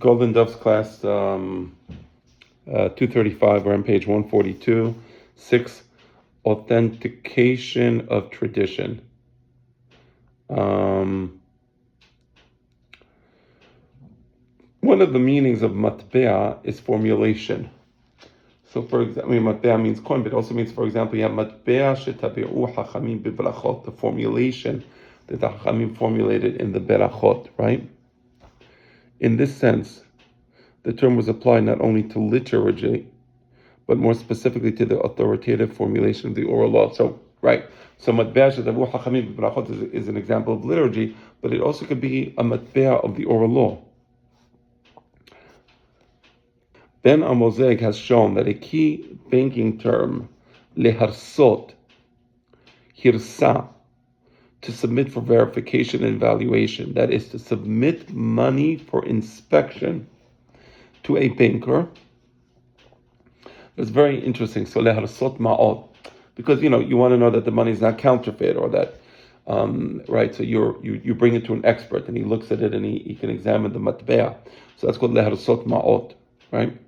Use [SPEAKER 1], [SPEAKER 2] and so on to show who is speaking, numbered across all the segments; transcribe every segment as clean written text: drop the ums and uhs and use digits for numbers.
[SPEAKER 1] Golden Doves class 235, we're on page 142. 6, authentication of tradition. One of the meanings of matbea is formulation. So, for example, matbea means coin, but it also means, for example, you have matbea shetabi'u hachamim bibrachot, the formulation that the hachamim formulated in the berachot, right? In this sense, the term was applied not only to liturgy, but more specifically to the authoritative formulation of the oral law. So, right. So, matbea shetabi'u hachamim bibrachot is an example of liturgy, but it also could be a matbea of the oral law. Ben Amozeg has shown that a key banking term, leharsot, hirsa, to submit for verification and evaluation, that is to submit money for inspection to a banker. It's very interesting. So leharsot ma'ot, because you want to know that the money is not counterfeit or that, right? So you bring it to an expert and he looks at it and he can examine the matbea. So that's called leharsot ma'ot, right?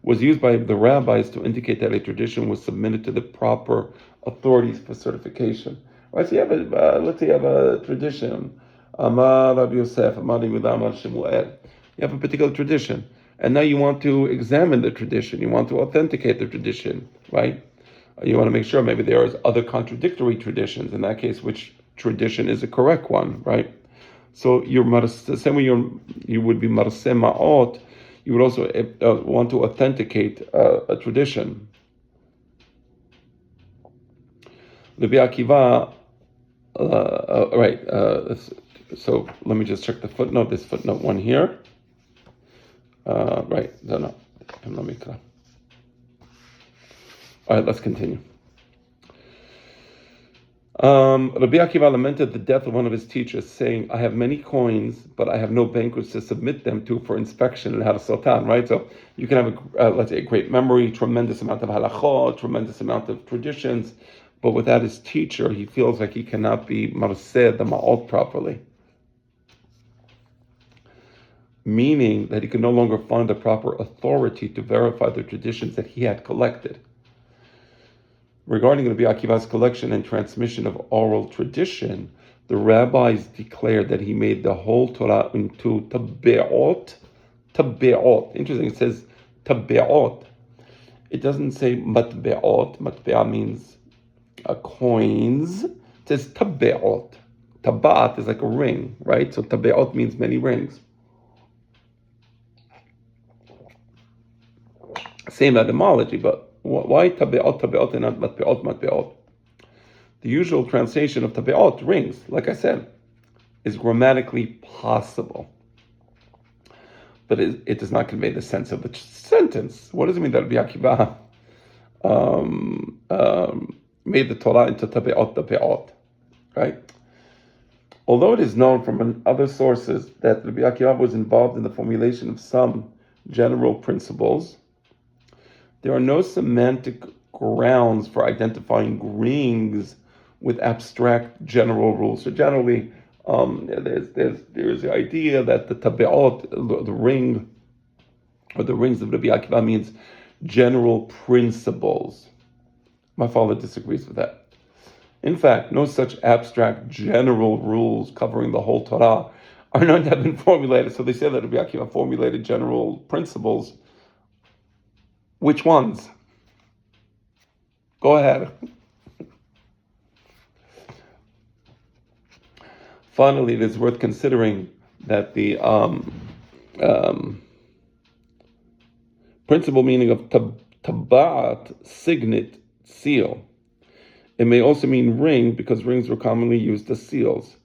[SPEAKER 1] Was used by the rabbis to indicate that a tradition was submitted to the proper authorities for certification. Right, so you have let's say you have a tradition, Amar Rabbi Yosef, Amar Yehuda, Shemuel. You have a particular tradition, and now you want to examine the tradition. You want to authenticate the tradition, right? You want to make sure maybe there is other contradictory traditions. In that case, which tradition is a correct one, right? So the same way you would be marseh ma'ot, you would also want to authenticate a tradition. Rabbi Akiva, right, so let me just check the footnote, this footnote 1 here. Right, no. All right, let's continue. Rabbi Akiva lamented the death of one of his teachers, saying, I have many coins, but I have no bankers to submit them to for inspection and harasotan, right? So you can have, let's say, a great memory, tremendous amount of halachot, tremendous amount of traditions, but without his teacher, he feels like he cannot be marseh, the ma'ot, properly. Meaning that he can no longer find the proper authority to verify the traditions that he had collected. Regarding Rabbi Akiva's collection and transmission of oral tradition, the rabbis declared that he made the whole Torah into tabe'ot. Tabe'ot. Interesting, it says tabe'ot. It doesn't say matbe'ot. Matbe'ah means coins. It says tabe'ot. Tabat is like a ring, right? So tabe'ot means many rings. Same etymology, but why tabe'ot and not matbe'ot? The usual translation of tabe'ot, rings, like I said, is grammatically possible. But it does not convey the sense of the sentence. What does it mean that Rabbi Akiva made the Torah into tabe'ot, right? Although it is known from other sources that Rabbi Akiva was involved in the formulation of some general principles, there are no semantic grounds for identifying rings with abstract general rules. So generally, there's the idea that the tabe'ot, the ring, or the rings of Rabbi Akiva means general principles. My father disagrees with that. In fact, no such abstract general rules covering the whole Torah are known to have been formulated. So they say that Rabbi Akiva formulated general principles. Which ones? Go ahead. Finally, it is worth considering that the principal meaning of tabat, signet, seal. It may also mean ring because rings were commonly used as seals.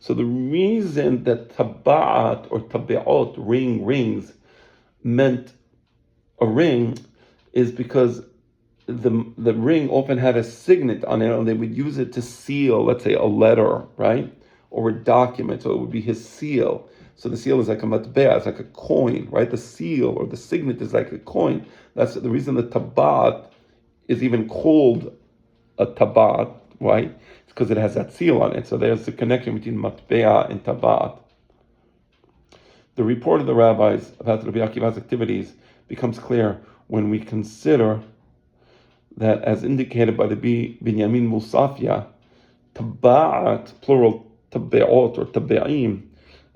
[SPEAKER 1] So the reason that tabat or tabe'ot, rings, meant a ring is because the ring often had a signet on it, and they would use it to seal, let's say, a letter, right? Or a document, so it would be his seal. So the seal is like a matbea, it's like a coin, right? The seal or the signet is like a coin. That's the reason the tabat is even called a tabat, right? It's because it has that seal on it. So there's the connection between matbea and tabat. The report of the rabbis about Rabbi Akiva's activities becomes clear when we consider that, as indicated by the Binyamin Musafia, taba'at, plural tabe'ot or tabe'im,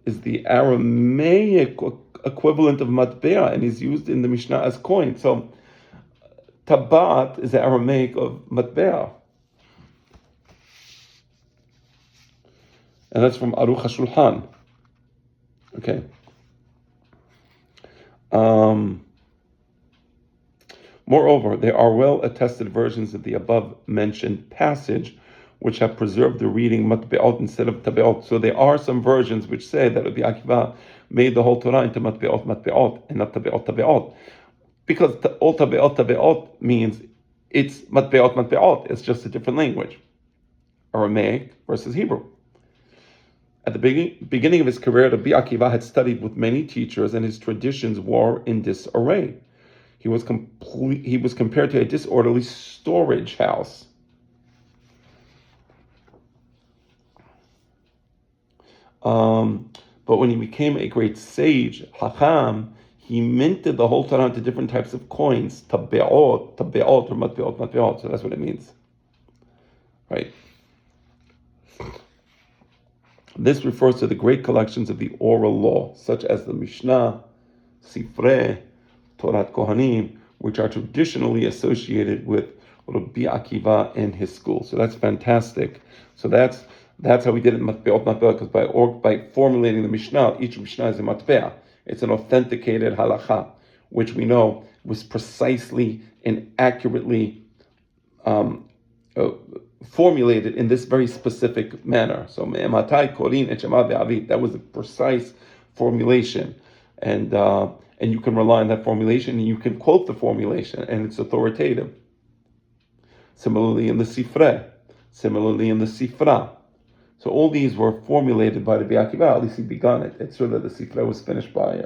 [SPEAKER 1] is the Aramaic equivalent of matbea and is used in the Mishnah as coin. So tabat is the Aramaic of matbea. And that's from Aruch HaShulchan. Okay. Moreover, there are well-attested versions of the above-mentioned passage which have preserved the reading matbe'ot instead of tabe'ot. So there are some versions which say that Rabbi Akiva made the whole Torah into matbe'ot and not tabe'ot. Because all tabe'ot means it's matbe'ot. It's just a different language. Aramaic versus Hebrew. At the beginning of his career, Rabbi Akiva had studied with many teachers, and his traditions were in disarray. He was compared to a disorderly storage house. But when he became a great sage, Hacham, he minted the whole Torah into different types of coins, tabe'ot, or matbe'ot. So that's what it means, right? This refers to the great collections of the oral law, such as the Mishnah, Sifrei, Torat Kohanim, which are traditionally associated with Rabbi Akiva and his school. So that's fantastic. So that's how we did it in matbe'ot, because by formulating the Mishnah, each Mishnah is a matbe'ah. It's an authenticated halacha, which we know was precisely and accurately formulated in this very specific manner. So that was a precise formulation, and you can rely on that formulation, and you can quote the formulation, and it's authoritative. Similarly in the Sifrei, similarly in the Sifra. So all these were formulated by Rabbi Akiva. At least he began it. It's true that the Sifra was finished by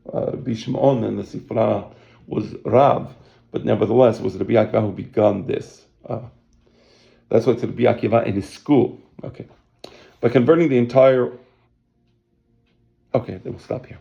[SPEAKER 1] Rabbi Shimon, and the Sifra was Rav, but nevertheless it was Rabbi Akiva who began this. That's why it's Rabbi Akiva in his school. Okay. By converting the entire... Okay, then we'll stop here.